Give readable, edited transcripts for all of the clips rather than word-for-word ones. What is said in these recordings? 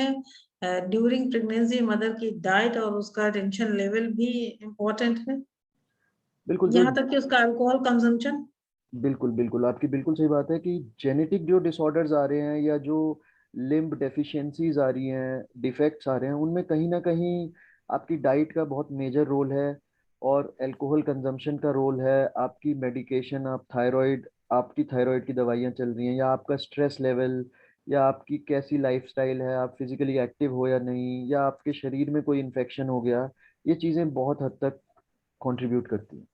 में during pregnancy mother की diet और उसका टेंशन लेवल भी इम्पोर्टेंट है, बिल्कुल यहाँ तक कि उसका अल्कोहल कंजम्पशन। बिल्कुल बिल्कुल आपकी बिल्कुल सही बात है कि जेनेटिक जो डिसऑर्डर्स आ रहे हैं या जो लिम्ब डेफिशिएंसीज आ रही हैं, डिफेक्ट्स आ रहे हैं, उनमें कहीं ना कहीं आपकी डाइट का बहुत मेजर रोल है और अल्कोहल कंजम्पशन का रोल है। आपकी मेडिकेशन, आपकी थायराइड की दवाइयाँ चल रही हैं, या आपका स्ट्रेस लेवल, या आपकी कैसी लाइफस्टाइल है, आप फिजिकली एक्टिव हो या नहीं, या आपके शरीर में कोई इन्फेक्शन हो गया, ये चीज़ें बहुत हद तक कंट्रीब्यूट करती हैं।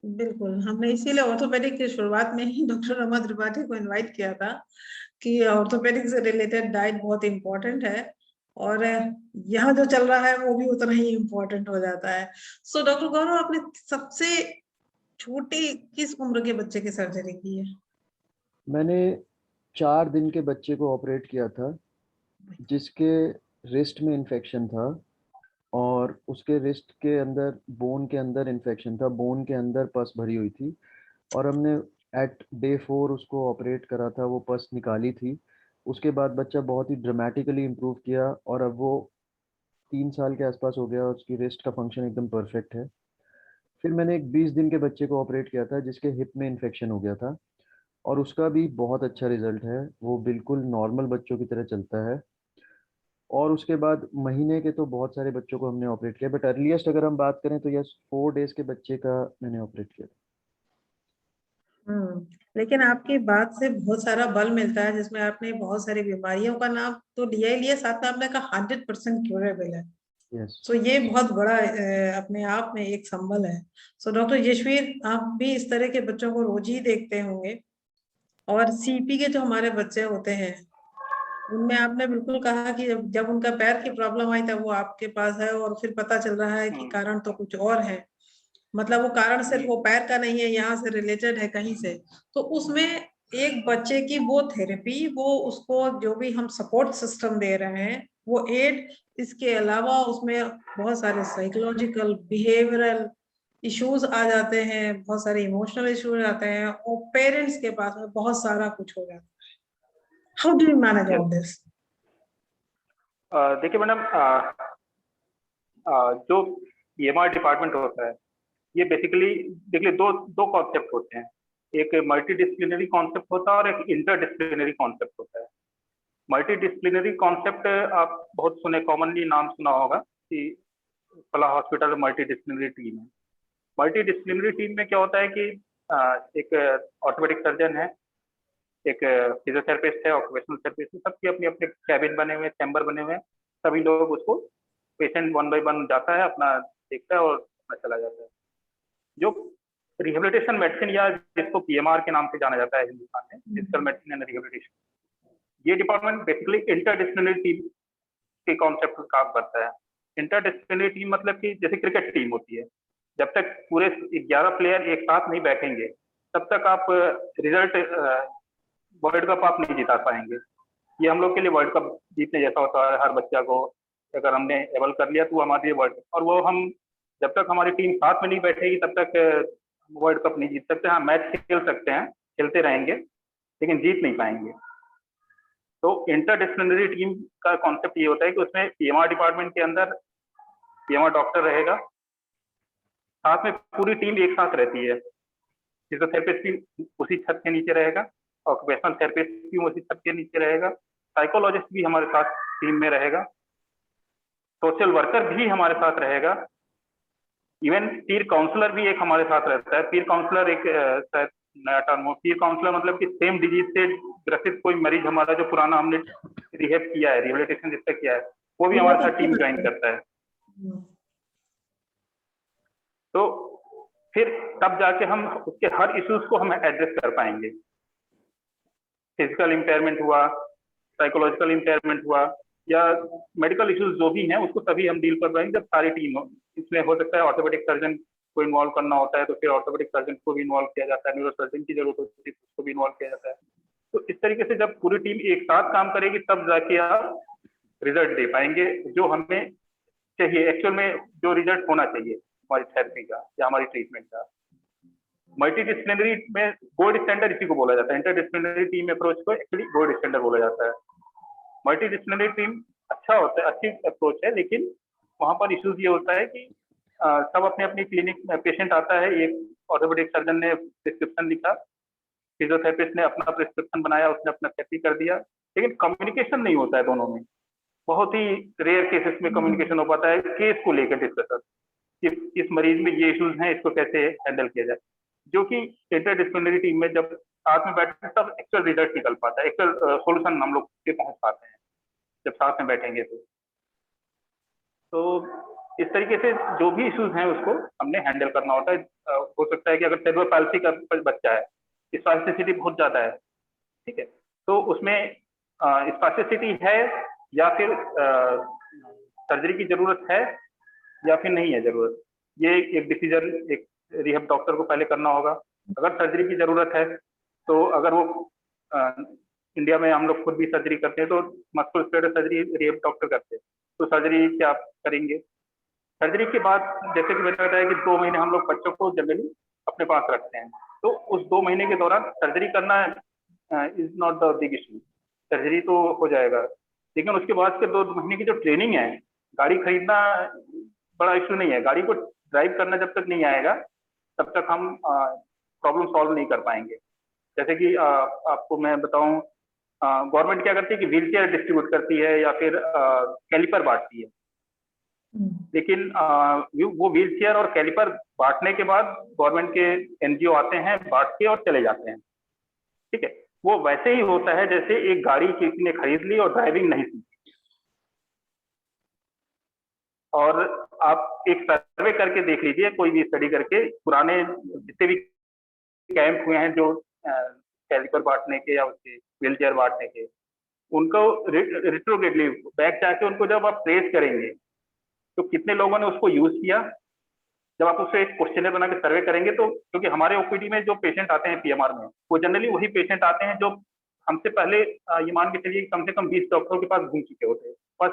बिल्कुल, हमने इसीलिए ऑर्थोपेडिक की शुरुआत में ही डॉक्टर रमा त्रिपाठी को इनवाइट किया था कि ऑर्थोपेडिक से रिलेटेड डाइट बहुत इंपॉर्टेंट है, और यहाँ जो चल रहा है वो भी उतना ही इम्पोर्टेंट हो जाता है। सो डॉक्टर गौरव, आपने सबसे छोटी किस उम्र के बच्चे की सर्जरी की है? मैंने 4 दिन के बच्चे को ऑपरेट किया था, जिसके रिस्ट में इन्फेक्शन था और उसके रिस्ट के अंदर, बोन के अंदर इन्फेक्शन था, बोन के अंदर पस भरी हुई थी। और हमने एट डे 4 उसको ऑपरेट करा था, वो पस निकाली थी। उसके बाद बच्चा बहुत ही ड्रामेटिकली इम्प्रूव किया और अब वो 3 साल के आसपास हो गया, उसकी रिस्ट का फंक्शन एकदम परफेक्ट है। फिर मैंने एक 20 दिन के बच्चे को ऑपरेट किया था जिसके हिप में इन्फेक्शन हो गया था, और उसका भी बहुत अच्छा रिजल्ट है, वो बिल्कुल नॉर्मल बच्चों की तरह चलता है। और उसके बाद महीने के तो बहुत सारे बच्चों को हमने ऑपरेट किया, बट अर्लीस्ट अगर हम बात करें तो यस, 4 डेज के बच्चे का मैंने ऑपरेट किया। लेकिन आपकी बात से बहुत सारा बल मिलता है, जिसमें आपने बहुत सारी बीमारियों का नाम तो लिया ही लिया, साथ में आपने कहा 100% क्यूरेबल है। यस। सो ये बहुत बड़ा अपने आप में एक संबल है। सो डॉक्टर यशवीर, आप भी इस तरह के बच्चों को रोज ही देखते होंगे, और सीपी के जो हमारे बच्चे होते हैं उनमें आपने बिल्कुल कहा कि जब जब उनका पैर की प्रॉब्लम आई तब वो आपके पास है, और फिर पता चल रहा है कि कारण तो कुछ और है, मतलब वो कारण सिर्फ वो पैर का नहीं है, यहाँ से रिलेटेड है कहीं से। तो उसमें एक बच्चे की वो थेरेपी, वो उसको जो भी हम सपोर्ट सिस्टम दे रहे हैं वो एड, इसके अलावा उसमें बहुत सारे साइकोलॉजिकल बिहेवियरल इश्यूज आ जाते हैं, बहुत सारे इमोशनल इश्यूज आते हैं, और पेरेंट्स के पास में बहुत सारा कुछ हो जाता है। How do you manage all this? देखिए मैडम, जो ईएमआर डिपार्टमेंट होता है, ये बेसिकली देखिए दो दो कॉन्सेप्ट होते हैं। एक मल्टी डिसिप्लिनरी कॉन्सेप्ट होता है और एक इंटर डिसिप्लिनरी कॉन्सेप्ट होता है। मल्टी डिसिप्लिनरी कॉन्सेप्ट आप बहुत सुने, कॉमनली नाम सुना होगा कि फला हॉस्पिटल मल्टी डिसिप्लिनरी टीम है। मल्टी डिसिप्लिनरी टीम में क्या होता है कि एक ऑर्थोपेडिक सर्जन है, एक फिजियोथेरेपिस्ट है, ऑक्यूपेशनल थेरेपिस्ट है, सबके अपने अपने कैबिन बने हुए हैं, चैम्बर बने हुए हैं। सभी लोग उसको, पेशेंट वन बाय वन जाता है, अपना देखता है और अपना चला जाता है। जो रिहेबिलिटेशन मेडिसिन, या जिसको पीएमआर के नाम से जाना जाता है हिंदुस्तान में, फिजिकल मेडिसिन एंड रिहेबिलिटेशन, ये डिपार्टमेंट बेसिकली इंटरडिसिप्लिनरी टीम के कॉन्सेप्ट पर काम करता है। इंटरडिसिप्लिनरी टीम मतलब कि जैसे क्रिकेट टीम होती है, जब तक पूरे 11 प्लेयर एक साथ नहीं बैठेंगे तब तक आप रिजल्ट, वर्ल्ड कप आप नहीं जिता पाएंगे। ये हम लोग के लिए वर्ल्ड कप जीतने जैसा होता है। हर बच्चा को अगर हमने एबल कर लिया तो वो हमारे लिए वर्ल्ड कप, और वो हम जब तक हमारी टीम साथ में नहीं बैठेगी तब तक वर्ल्ड कप नहीं जीत सकते। हाँ, मैच खेल सकते हैं, खेलते रहेंगे, लेकिन जीत नहीं पाएंगे। तो इंटरडिसिप्लिनरी टीम का कॉन्सेप्ट ये होता है कि उसमें पीएमआर डिपार्टमेंट के अंदर पीएमआर डॉक्टर रहेगा, साथ में पूरी टीम एक साथ रहती है। फिजियोथेरेपिस्ट भी उसी छत के नीचे रहेगा, ऑक्यूपेशनल थेरेपिस्ट भी उसी छत के नीचे रहेगा, साइकोलॉजिस्ट भी हमारे साथ टीम में रहेगा, सोशल वर्कर भी हमारे साथ रहेगा, इवन पीर काउंसलर भी एक हमारे साथ रहता है। पीर काउंसलर एक शायद नया टर्म हो। पीर काउंसलर मतलब कि सेम डिजीज से ग्रसित कोई मरीज हमारा जो पुराना हमने रिहेब किया है, रिहेबिलिटेशन जिसका किया है, वो भी हमारे साथ टीम ज्वाइन करता है। तो फिर तब जाके हम उसके हर इश्यूज को हम एड्रेस कर पाएंगे। फिजिकल इम्पेयरमेंट हुआ, साइकोलॉजिकल इम्पेयरमेंट हुआ, या मेडिकल इश्यूज जो भी हैं, उसको तभी हम डील कर पाएंगे जब सारी टीम हो। इसमें हो सकता है ऑर्थोपेडिक सर्जन को इन्वॉल्व करना होता है, तो फिर ऑर्थोपेडिक सर्जन को भी इन्वॉल्व किया जाता है, न्यूरो सर्जन की जरूरत होती है उसको भी इन्वॉल्व किया जाता है। तो इस तरीके से जब पूरी टीम एक साथ काम करेगी तब जाके आप रिजल्ट दे पाएंगे जो हमें चाहिए, एक्चुअल में जो रिजल्ट होना चाहिए हमारी थेरेपी का या हमारी ट्रीटमेंट का। मल्टीडिसिप्लिनरी में गोल्ड स्टैंडर्ड इसी को बोला जाता है। इंटरडिसिप्लिनरी टीम अप्रोच को एक्चुअली गोल्ड स्टैंडर्ड बोला जाता है। मल्टी डिसिप्लिनरी टीम अच्छा होता है, अच्छी अप्रोच है, लेकिन वहां पर इश्यूज ये होता है कि सब अपने अपनी क्लिनिक में पेशेंट आता है, एक ऑर्थोपेडिक सर्जन ने प्रिस्क्रिप्शन लिखा, फिजियोथेरेपिस्ट ने अपना प्रिस्क्रिप्शन बनाया, उसने अपना थेरेपी कर दिया, लेकिन कम्युनिकेशन नहीं होता है दोनों में। बहुत ही रेयर केसेस में कम्युनिकेशन हो पाता है केस को लेकर डिस्कशन, कि इस मरीज में ये इश्यूज हैं, इसको कैसे हैंडल किया जाए, जो कि इंटरडिसिप्लिनरी टीम में जब साथ में बैठते हैं तब एक्चुअल रिजल्ट निकल पाता है, एक्चुअल सोल्यूशन हम लोग पे पहुंच पाते हैं जब साथ में बैठेंगे तो इस तरीके से जो भी इश्यूज हैं उसको हमने हैंडल करना होता है। हो सकता है कि अगर सेरेब्रल पाल्सी का बच्चा है, स्पास्टिसिटी बहुत ज्यादा है, ठीक है, तो उसमें स्पास्टिसिटी है या फिर सर्जरी की जरूरत है या फिर नहीं है जरूरत, ये एक डिसीजन एक रिहब डॉक्टर को पहले करना होगा। अगर सर्जरी की जरूरत है तो अगर वो इंडिया में हम लोग खुद भी सर्जरी करते हैं तो मस्कुलोस्केलेटल सर्जरी रिहब डॉक्टर करते हैं, तो सर्जरी क्या करेंगे। सर्जरी के बाद जैसे कि मैंने बताया कि 2 महीने हम लोग बच्चों को जनरली अपने पास रखते हैं, तो उस 2 महीने के दौरान सर्जरी करना is not the big issue, surgery तो हो जाएगा, लेकिन उसके बाद के 2 महीने की जो ट्रेनिंग है, गाड़ी खरीदना बड़ा इशू नहीं है, गाड़ी को ड्राइव करना जब तक नहीं आएगा तब तक हम प्रॉब्लम सॉल्व नहीं कर पाएंगे। जैसे कि आपको मैं बताऊं, गवर्नमेंट क्या करती है कि व्हील चेयर डिस्ट्रीब्यूट करती है या फिर कैलिपर बांटती है, लेकिन वो व्हील चेयर और कैलिपर बांटने के बाद गवर्नमेंट के एनजीओ आते हैं, बांट के और चले जाते हैं, ठीक है। वो वैसे ही होता है जैसे एक गाड़ी किसी ने खरीद ली और ड्राइविंग नहीं सीखी, और आप एक सर्वे करके देख लीजिए, कोई भी स्टडी करके, पुराने जितने भी कैंप हुए हैं जो कैलिपर बांटने के या उसके व्हील चेयर बांटने के, उनको रिट्रोग्रेडली बैक जाके उनको जब आप ट्रेस करेंगे तो कितने लोगों ने उसको यूज किया, जब आप उससे एक क्वेश्चनर बना के सर्वे करेंगे तो, क्योंकि हमारे ओपीडी में जो पेशेंट आते हैं पीएमआर में, वो जनरली वही पेशेंट आते हैं जो हमसे पहले ये मान के चलिए कम से कम 20 डॉक्टरों के पास घूम चुके होते हैं, बस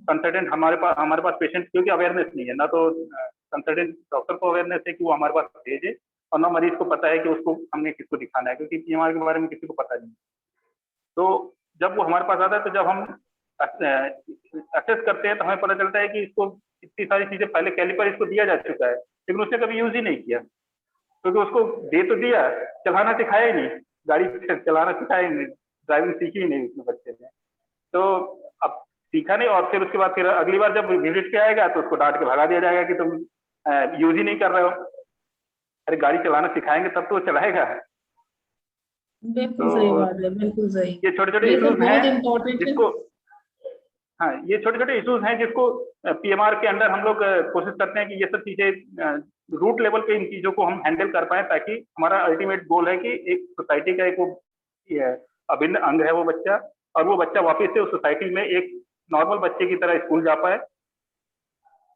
कंसल्टेंट हमारे पास पेशेंट, क्योंकि अवेयरनेस नहीं है ना, तो कंसल्टेंट डॉक्टर को अवेयरनेस है कि वो हमारे पास भेजे, और ना मरीज को पता है कि उसको हमने किसको दिखाना है, क्योंकि पीएमआर के बारे में किसी को पता नहीं। तो जब वो हमारे पास आता है तो जब हम असेस करते हैं तो हमें पता चलता है कि इसको इतनी सारी चीजें, पहले कैलिपर इसको दिया जा चुका है लेकिन उसने कभी यूज ही नहीं किया, क्योंकि उसको दे तो दिया, चलाना सिखाया ही नहीं, गाड़ी चलाना सिखाया ही नहीं, ड्राइविंग सीखी ही नहीं उसने बच्चे ने, तो अब सीखा नहीं, और फिर उसके बाद फिर अगली बार जब विजिट पे आएगा तो उसको डांट के भगा दिया जाएगा कि तुम यूज ही नहीं कर रहे हो। अरे गाड़ी चलाना सिखाएंगे तब तो वो चलाएगा। बिल्कुल सही बात है, बिल्कुल सही। ये छोटे छोटे ये तो इश्यूज बहुत हैं इम्पोर्टेंट है। जिसको, हाँ, ये छोटे छोटे इश्यूज हैं जिसको पीएमआर के अंदर हम लोग कोशिश करते हैं कि ये सब चीजें रूट लेवल पे इन चीजों को हम हैंडल कर पाए, ताकि हमारा अल्टीमेट गोल है कि एक सोसाइटी का एक वो अभिन्न अंग है वो बच्चा, और वो बच्चा वापस से उस सोसाइटी में एक नॉर्मल बच्चे की तरह स्कूल जा पाए।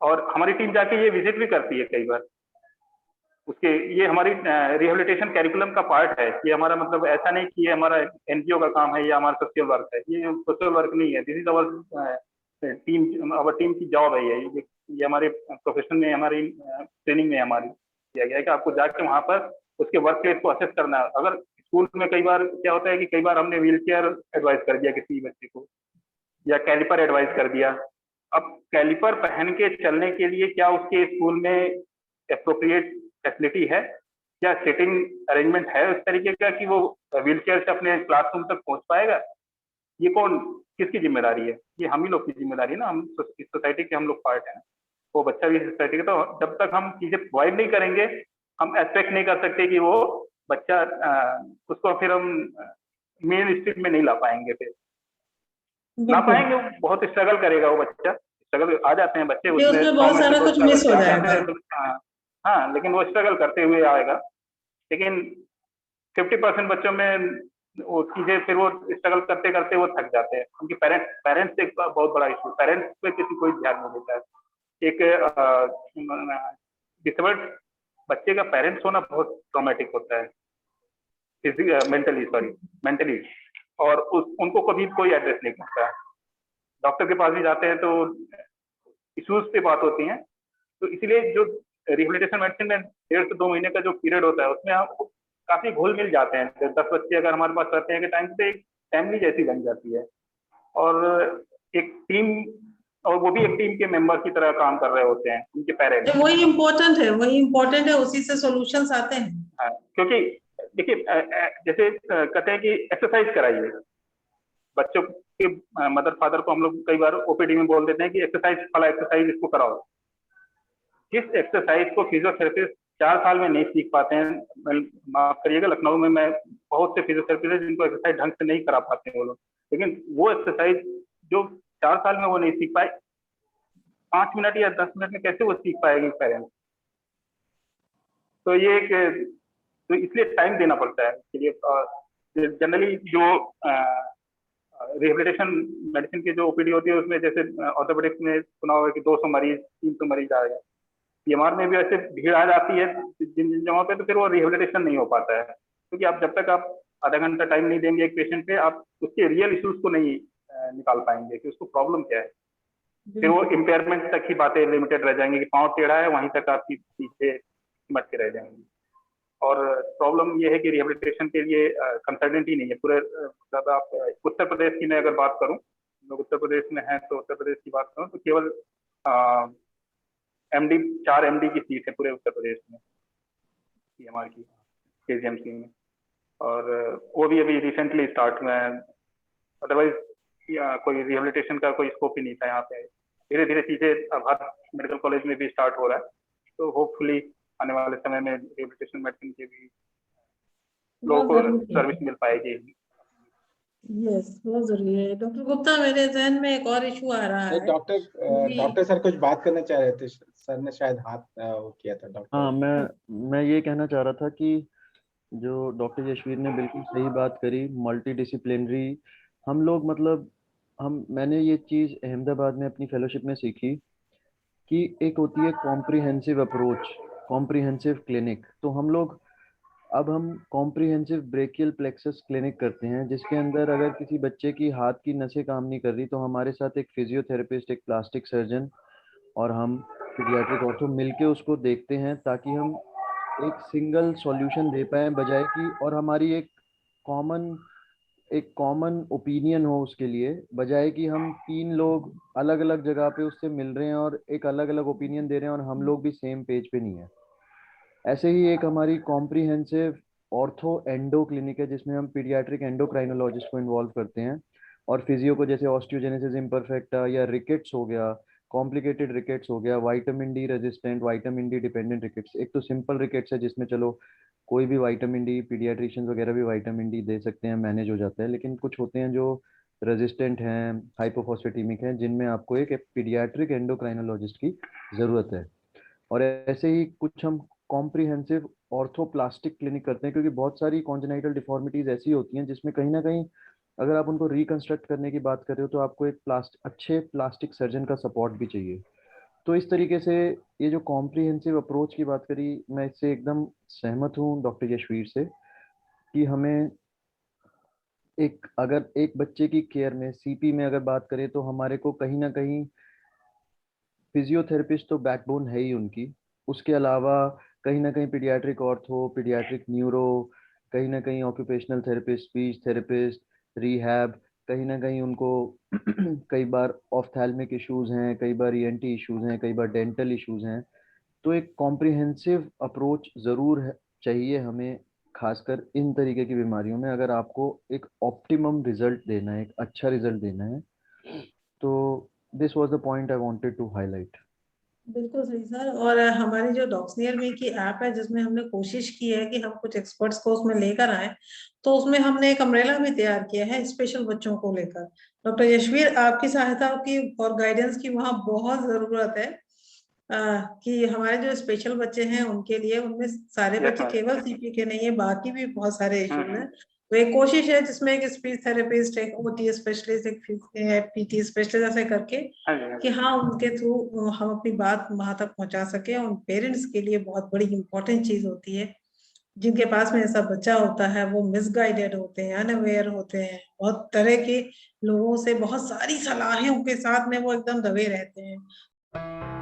और हमारी टीम जाके ये विजिट भी करती है कई बार उसके, ये हमारी रिहेबिलिटेशन कैरिकुलम का पार्ट है। ये हमारा मतलब ऐसा नहीं कि ये हमारा एनजीओ का काम है या हमारा सोशल वर्क है, ये सोशल वर्क नहीं है, दिस इज अवर टीम की जॉब है। ये हमारे प्रोफेशन में, हमारी ट्रेनिंग में हमारी किया गया है कि आपको जाके वहाँ पर उसके वर्क प्लेस को असेस करना है। अगर स्कूल में कई बार क्या होता है कि कई बार हमने व्हील चेयर एडवाइस कर दिया किसी बच्चे को, या कैलिपर एडवाइस कर दिया, अब कैलिपर पहन के चलने के लिए क्या उसके स्कूल में एप्रोप्रिएट फैसिलिटी है, क्या सिटिंग अरेंजमेंट है उस तरीके का कि वो व्हील चेयर से अपने क्लासरूम तक पहुंच पाएगा, ये कौन, किसकी जिम्मेदारी है? ये हम ही लोग की जिम्मेदारी है ना, हम इस सोसाइटी के हम लोग पार्ट हैं, वो बच्चा भी सोसाइटी का। तो जब तक हम चीजें प्रोवाइड नहीं करेंगे, हम एक्सपेक्ट नहीं कर सकते कि वो बच्चा उसको फिर हम मेन स्ट्रीम में नहीं ला पाएंगे, फिर ला पाएंगे, बहुत स्ट्रगल करेगा वो बच्चा, स्ट्रगल आ जाते हैं बच्चे उसमें बहुत सारा कुछ मिस हो जाएगा। हाँ, लेकिन वो स्ट्रगल करते हुए आएगा, लेकिन 50% बच्चों में वो चीजें फिर वो स्ट्रगल करते करते वो थक जाते हैं। उनके पेरेंट्स एक बहुत बड़ा इशू, पेरेंट्स पे किसी कोई ध्यान नहीं देता है। एक डिसेबल्ड बच्चे का पेरेंट्स होना बहुत ट्रॉमेटिक होता है, मेंटली, और उनको कभी कोई एड्रेस नहीं करता है। डॉक्टर के पास भी जाते हैं तो इश्यूज पे बात होती है, तो इसीलिए जो रिहेबिलिटेशन मेडिसिन में 1.5 से 2 महीने का जो पीरियड होता है उसमें हम काफी घुल मिल जाते हैं। 10 बच्चे अगर हमारे पास रहते हैं कि टाइम पे एक फैमिली जैसी बन जाती है, और एक टीम, और वो भी एक टीम के मेंबर की तरह काम कर रहे होते हैं उनके पेरेंट्स। वही इम्पोर्टेंट है, उसी से सॉल्यूशंस आते हैं। हाँ, क्योंकि देखिए जैसे कहते हैं कि एक्सरसाइज कराइए बच्चों के, मदर फादर को हम लोग कई बार ओपीडी में बोल देते हैं कि एक्सरसाइज, फला एक्सरसाइज इसको कराओ। जिस एक्सरसाइज को फिजियोथेरेपिस्ट 4 साल में नहीं सीख पाते हैं, माफ करिएगा, लखनऊ में मैं बहुत से फिजियोथेरेपिस्ट हैं जिनको एक्सरसाइज ढंग से नहीं करा पाते हैं वो लोग, लेकिन वो एक्सरसाइज जो 4 साल में वो नहीं सीख पाए, 5 मिनट या 10 मिनट में कैसे वो सीख पाएगी पेरेंट्स। तो ये एक, तो इसलिए टाइम देना पड़ता है। जनरली जो रिहेबिलिटेशन मेडिसिन की जो ओपीडी होती है उसमें जैसे ऑर्थोपेडिक्स में सुना होगा कि 200 मरीज 300 मरीज आ गए, पीएमआर में भी ऐसे भीड़ आ जाती है जिन जिन जगहों पे, तो फिर वो रिहेबिलिटेशन नहीं हो पाता है, क्योंकि आप जब तक आप आधा घंटा टाइम नहीं देंगे एक पेशेंट पे, आप उसके रियल इश्यूज को नहीं निकाल पाएंगे कि उसको प्रॉब्लम क्या है। फिर वो इम्पेयरमेंट तक की बातें लिमिटेड रह जाएंगी कि पाँव टेढ़ा है वहीं तक आपकी पीछे सिमट के रह जाएंगी। और प्रॉब्लम ये है कि रिहेबिलिटेशन के लिए कंसल्टेंट ही नहीं है पूरे, मतलब आप उत्तर प्रदेश की मैं अगर बात करूं, लोग उत्तर प्रदेश में हैं तो उत्तर प्रदेश की बात करूं तो केवल एमडी 4 एमडी की सीट है पूरे उत्तर प्रदेश में पीएमआर की, केजीएमसी में, और वो भी अभी रिसेंटली स्टार्ट हुआ है। अदरवाइज कोई रिहेबिलिटेशन का कोई स्कोप ही नहीं था यहाँ पे। धीरे धीरे चीजें अब हर मेडिकल कॉलेज में भी स्टार्ट हो रहा है, तो होपफुली आने वाले समय में रिहेबिलिटेशन मेडिसिन के भी लोगों को सर्विस मिल पाएगी। यस, बहुत जरूरी है। डॉक्टर गुप्ता, मेरे जहन में एक और इशू आ रहा है। डॉक्टर सर कुछ बात करना चाह रहे थे, सर ने शायद हाथ वो किया था डॉक्टर। हाँ, मैं ये कहना चाह रहा था कि जो डॉक्टर यशवीर ने बिल्कुल सही बात करी, मल्टी डिसिप्लिनरी हम लोग, मतलब मैंने ये चीज़ अहमदाबाद में अपनी फेलोशिप में सीखी कि एक होती है कॉम्प्रिहेंसिव अप्रोच, कॉम्प्रिहेंसिव क्लिनिक। तो अब हम कॉम्प्रिहेंसिव ब्रेकियल प्लेक्सस क्लिनिक करते हैं, जिसके अंदर अगर किसी बच्चे की हाथ की नसें काम नहीं कर रही तो हमारे साथ एक फिजियोथेरेपिस्ट, एक प्लास्टिक सर्जन और हम पीडियाट्रिक ऑर्थो मिलके उसको देखते हैं, ताकि हम एक सिंगल सॉल्यूशन दे पाए बजाय कि, और हमारी एक कॉमन ओपिनियन हो उसके लिए, बजाय कि हम 3 लोग अलग अलग जगह पे उससे मिल रहे हैं और एक अलग अलग ओपिनियन दे रहे हैं और हम लोग भी सेम पेज पे नहीं है। ऐसे ही एक हमारी कॉम्प्रिहेंसिव ऑर्थो एंडो क्लिनिक है जिसमें हम पीडियाट्रिक एंडोक्राइनोलॉजिस्ट को इन्वॉल्व करते हैं, और फिजियो को, जैसे ऑस्टियोजेनेसिस इम्परफेक्टा या रिकेट्स हो गया, कॉम्प्लिकेटेड रिकेट्स हो गया, vitamin D resistant, vitamin D dependent rickets. एक तो सिंपल रिकेट्स है जिसमें चलो कोई भी विटामिन डी, पीडियाट्रिशियंस वगैरह भी विटामिन डी दे सकते हैं, मैनेज हो जाता है, लेकिन कुछ होते हैं जो रेजिस्टेंट हैं, हाइपोफॉस्फेटेमिक हैं, जिनमें आपको एक पीडियाट्रिक एंडोक्राइनोलॉजिस्ट की ज़रूरत है। और ऐसे ही कुछ हम कॉम्प्रिहेंसिव ऑर्थोप्लास्टिक क्लिनिक करते हैं, क्योंकि बहुत सारी कॉन्जेनाइटल डिफॉर्मिटीज ऐसी होती हैं जिसमें कहीं ना कहीं अगर आप उनको रिकंस्ट्रक्ट करने की बात कर रहे हो तो आपको एक अच्छे प्लास्टिक सर्जन का सपोर्ट भी चाहिए। तो इस तरीके से ये जो कॉम्प्रिहेंसिव अप्रोच की बात करी, मैं इससे एकदम सहमत हूँ डॉक्टर यशवीर से कि हमें अगर एक बच्चे की केयर में, सीपी में अगर बात करें, तो हमारे को कहीं ना कहीं फिजियोथेरेपिस्ट तो बैकबोन है ही उनकी, उसके अलावा कहीं ना कहीं पीडियाट्रिक ऑर्थो, पीडियाट्रिक न्यूरो, कहीं ना कहीं occupational therapist, speech therapist, rehab, कहीं ना कहीं उनको कई बार ऑफ्थैल्मिक इश्यूज हैं, कई बार ईएनटी इश्यूज हैं, कई बार डेंटल इश्यूज हैं। तो एक कॉम्प्रिहेंसिव अप्रोच ज़रूर चाहिए हमें, खासकर इन तरीके की बीमारियों में, अगर आपको एक ऑप्टिमम रिजल्ट देना है, एक अच्छा रिजल्ट देना है। तो this was the point I wanted to highlight. बिल्कुल सही सर। और हमारी जो डॉक्सनियर में की ऐप है, जिसमें हमने कोशिश की है कि हम कुछ एक्सपर्ट्स को उसमें लेकर आए, तो उसमें हमने एक अम्ब्रेला भी तैयार किया है स्पेशल बच्चों को लेकर। डॉक्टर यशवीर, आपकी सहायता की और गाइडेंस की वहाँ बहुत जरूरत है, कि हमारे जो स्पेशल बच्चे हैं उनके लिए, उनमें सारे बच्चे केवल सीपी के नहीं है, बाकी भी बहुत सारे इश्यूज हैं। तो एक कोशिश है जिसमें एक स्पीच थेरेपिस्ट, एक ओटी स्पेशलिस्ट, एक पीटी स्पेशलिस्ट, ऐसे करके कि हाँ, उनके थ्रू हम अपनी बात वहां तक पहुंचा सके। उन पेरेंट्स के लिए बहुत बड़ी इंपॉर्टेंट चीज होती है, जिनके पास में ऐसा बच्चा होता है, वो मिसगाइडेड होते हैं, अनअवेयर होते हैं, बहुत तरह के लोगों से बहुत सारी सलाहें उनके साथ में वो एकदम दबे रहते हैं।